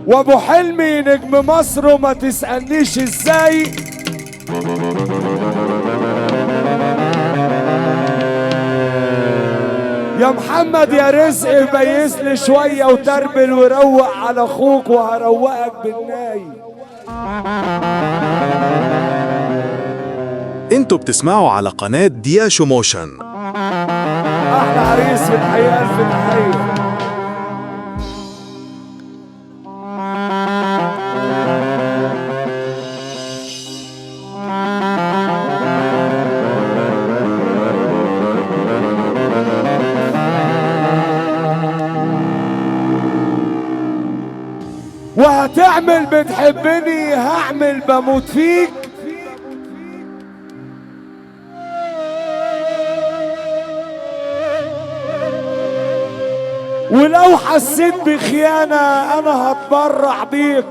وابو حلمي نجم مصر وما تسألنيش ازاي. يا محمد يا رزق بيز لي شوية وتربل وروق على اخوك وهروقك بالناي. انتوا بتسمعوا على قناة دياشو موشن. احلى عريس في الحقيقة، الف تحية. وهتعمل بتحبني هعمل بموت فيك. ولو حسيت بخيانة انا هتبرع بيك.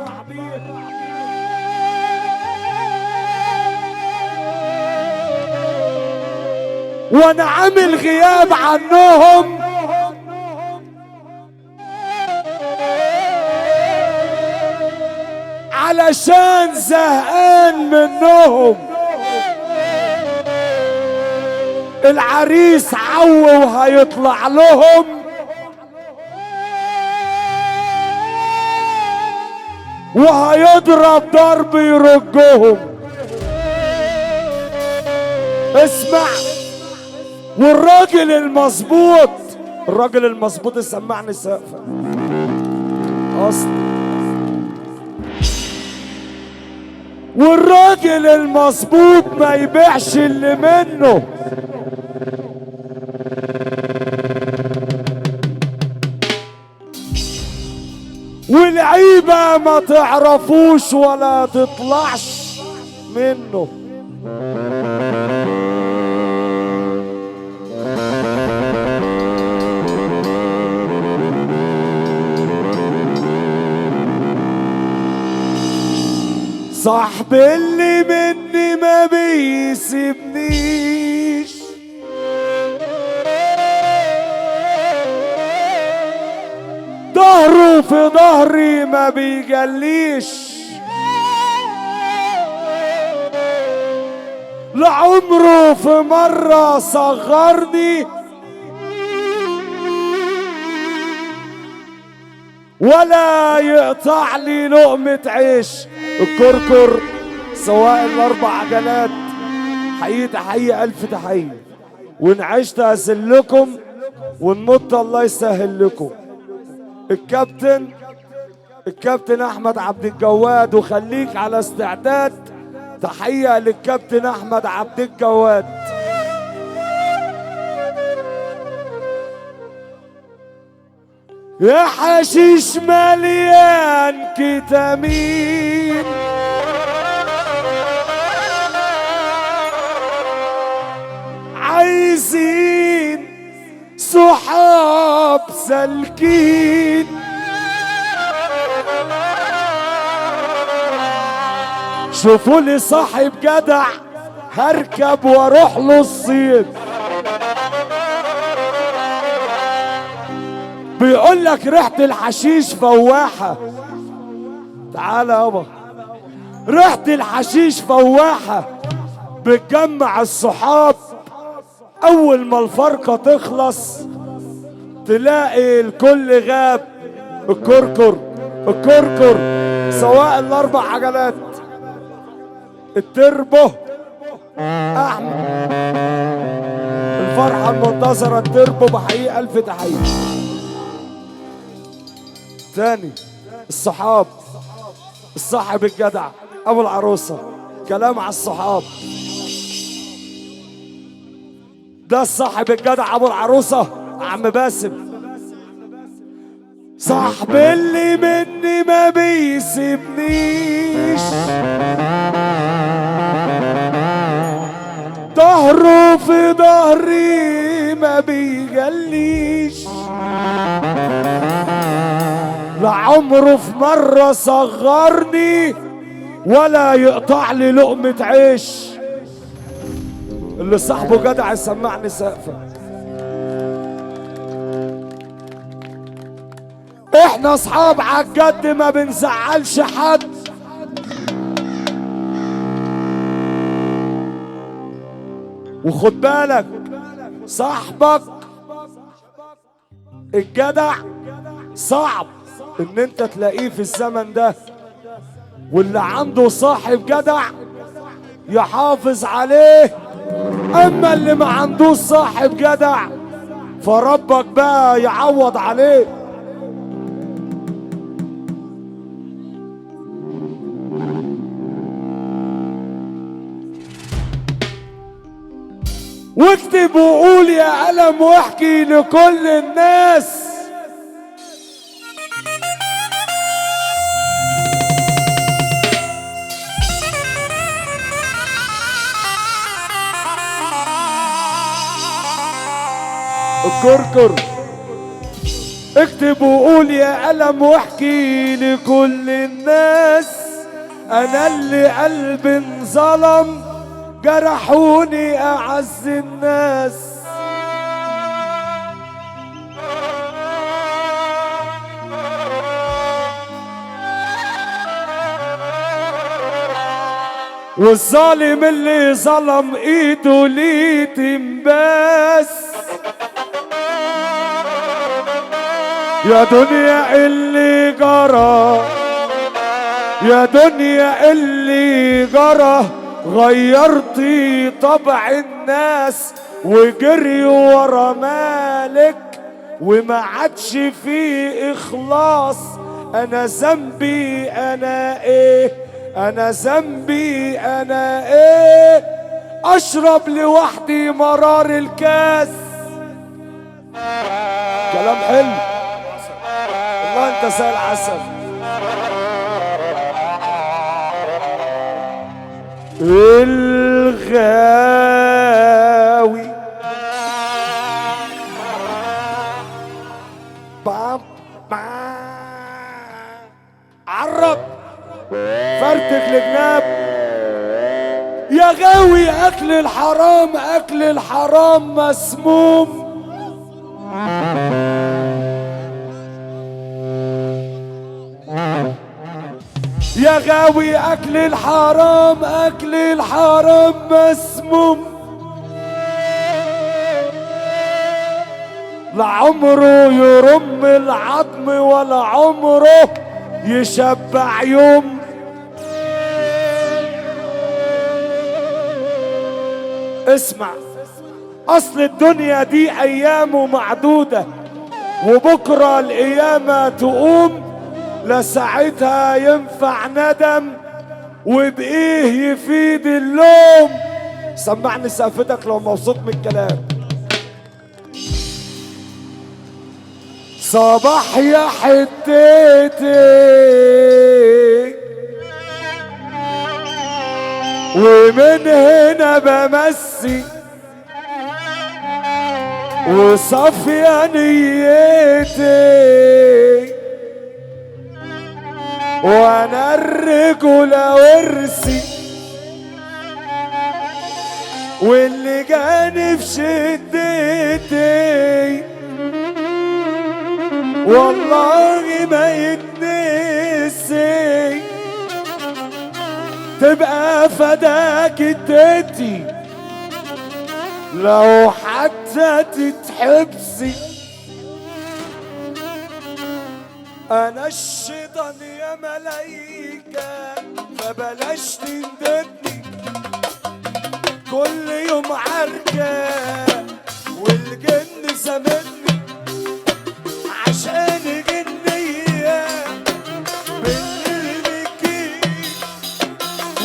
وانا عامل غياب عنهم علشان زهقان منهم. العريس عو وهيطلع لهم وهيضرب ضرب يرجهم. اسمع، والراجل المظبوط، الراجل المظبوط سمعني سقفة اصلا. والراجل المظبوط ما يبيعش اللي منه. والعيبة ما تعرفوش ولا تطلعش منه. صاحبي اللي مني ما بيسيبنيش، ظهره في ظهري ما بيجليش، لعمره في مرة صغرني ولا يقطع لي لقمة عيش. الكركر سواق الاربع عجلات، حقيقي تحية الف تحية. وان عشت اسلكم ونمط الله يسهل لكم. الكابتن احمد عبد الجواد، وخليك على استعداد. تحية للكابتن احمد عبد الجواد. يا حشيش مليان كتامين، عايزين صحاب سالكين، شوفوا لي صاحب جدع هركب واروح له الصيد. بيقول لك ريحة الحشيش فواحة. تعالى يابا، ريحة الحشيش فواحة بتجمع الصحاب. اول ما الفرقة تخلص تلاقي الكل غاب. الكركر سواق الاربع عجلات، التربو احمد، الفرحة المنتظرة التربو، بحقيقة الف تحية. تاني الصحاب، الصاحب الجدع ابو العروسة. كلام على الصحاب، ده الصاحب الجدع ابو العروسة عم باسم. صاحبي اللي مني ما بيسيبنيش، ظهره في ظهري ما بيجليش، لعمره في مرة صغرني ولا يقطع لي لقمة عيش. اللي صاحبه جدع يسمعني سقفة. احنا اصحاب عالجد ما بنزعلش حد. وخد بالك صاحبك الجدع صعب ان انت تلاقيه في الزمن ده، واللي عنده صاحب جدع يحافظ عليه. اما اللي ما عندوش صاحب جدع فربك بقى يعوض عليه. واكتب وقول يا قلم واحكي لكل الناس. الكركر اكتب وقول يا قلم واحكي لكل الناس. انا اللي قلبي انظلم جرحوني اعز الناس. والظالم اللي ظلم ايده ليه تنباس. يا دنيا اللي جرى، يا دنيا اللي جرى، غيرتي طبع الناس وجريوا ورا مالك وما عادش فيه اخلاص. انا ذنبي انا ايه، انا ذنبي انا ايه، اشرب لوحدي مرار الكاس. كلام حلو والله، انت زي العسل. الغاوي بام عرب فرتك لجناب. يا غاوي اكل الحرام، اكل الحرام مسموم. يا غاوي اكل الحرام، اكل الحرام مسموم. لا عمره يرم العظم ولا عمره يشبع يوم. اسمع، اصل الدنيا دي ايام معدودة وبكرة القيامة تقوم. لا ساعتها ينفع ندم وبايه يفيد اللوم. سمعني سقفتك لو مبسوط من الكلام. صباح يا حتتي ومن هنا بمسي وصفيا نيتي وانا الرجولة ورثي واللي جاني في شدتي والله ما يتنسي. تبقى فداك اديتي لو حتى تتحبسي. انا الشيطان يا ملايكة فبلاش تندبني. كل يوم عركة والجن زمني عشان جنية بالمكي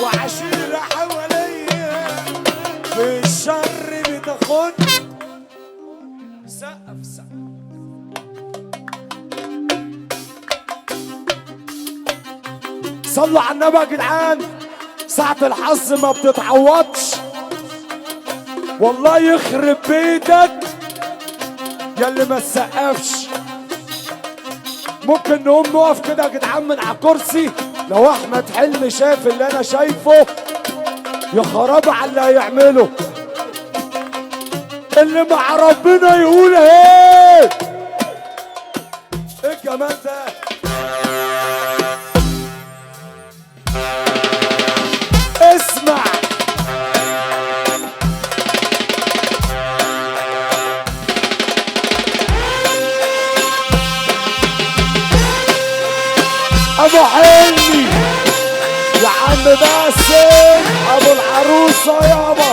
وعشيرة حواليا في الشر بتاخدني. سقف سقف. صلوا على النبي يا جدعان. ساعة الحظ ما بتتعوضش. والله يخرب بيتك يا اللي ما تسقفش. ممكن نقوم نقف كده يا جدعان من على الكرسي لو احمد حلمي شاف اللي انا شايفه يا خراب على اللي هيعمله. اللي مع ربنا يقول ايه. ايه الجمال ده. اسمع ابو حلمي يا عم باسم ابو العروسه يابا.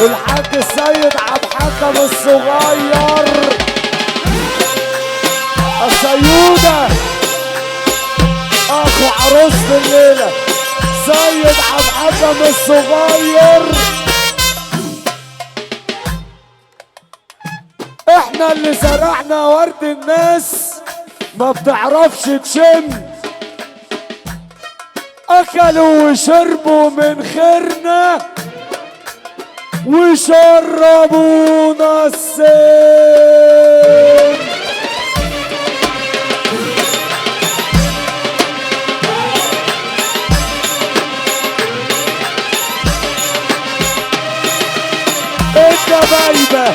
الحاج السيد عبد الحكم الصغير السيودة اخو عروسة الليلة سيد عبد الحكم الصغير. احنا اللي زرعنا ورد الناس ما بتعرفش تشم، اكلوا وشربوا من خيرنا وشربونا السم. الدبايبة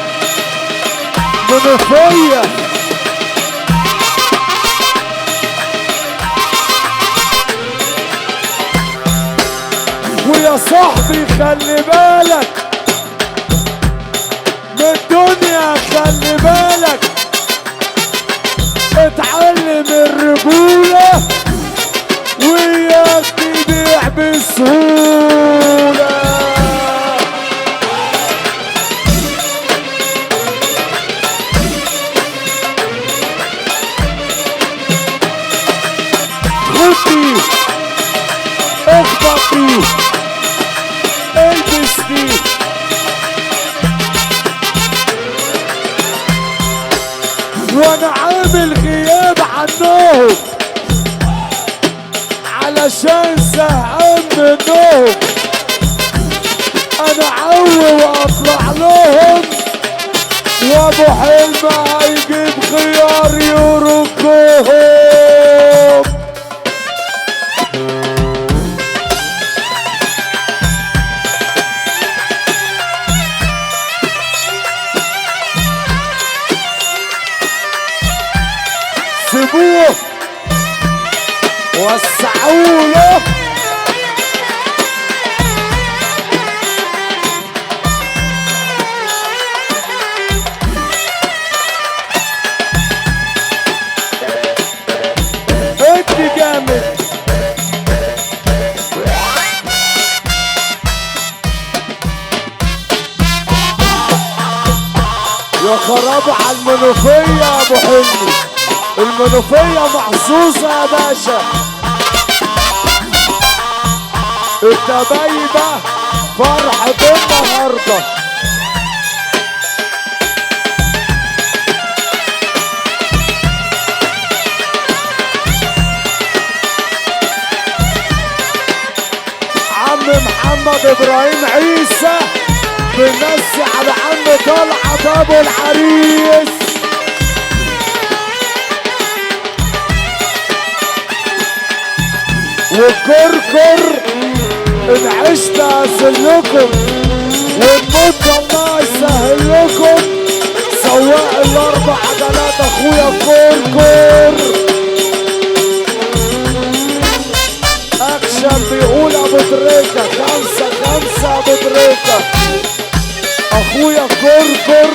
منوفية ويا صاحبي خلي بالك من الدنيا، خلي بالك اتعلم الرجولة وياك تبيع بسهولة. خدي اخبطي البسي وانا عامل غياب عنهم علشان زهقان منهم. انا عوي واطلع لهم وابو حلم هيجيب خيار يركهم. سيبوه وسعوله ادي جامد. يا خراب على المنوفية يا ابو حلمي، المنوفية محظوظة يا باشا. الدبايبة فرحة النهاردة. عم محمد ابراهيم عيسى بنسي على عم طلعت ابو العريس. وكركر ان عشت اسلكم ونموت الله يسهل لكم. سواق الاربع عجلات اخويا كركر اكشن بيقول ابو تريكة 5-5 ابو تريكة اخويا كركر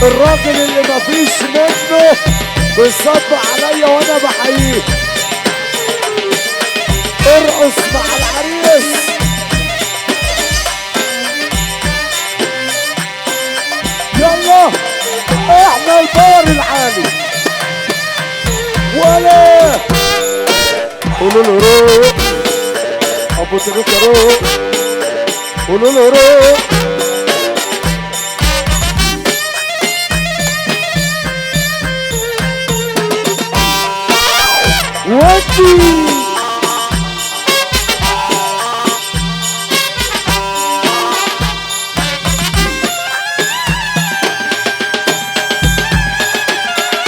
الراجل اللي مفيش منه بيصب عليا وانا بحييه. ارقص مع العريس يلا احنا البار العالي ولا قولوا له روح ابو تريكة روح قولوا له روح. ودي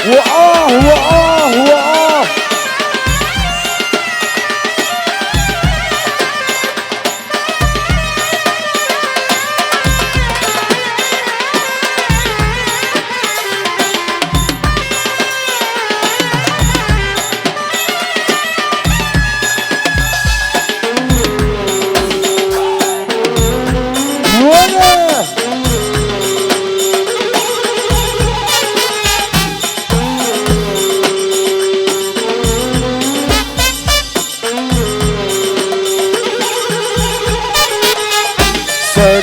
وآه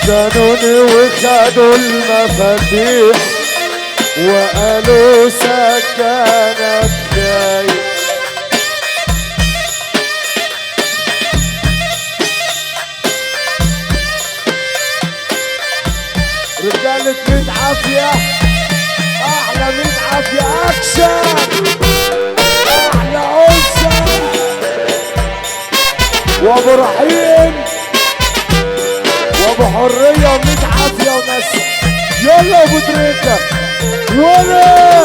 خزنوني وخدوا المفاتيح وقالوا سكنك جاي. رجالة 100 عافية، أحلى 100 عافية أكشن، أحلى أنثى وأبو رحيم وأبو حرية و100 عافية وناس. يلا أبو تريكة ولا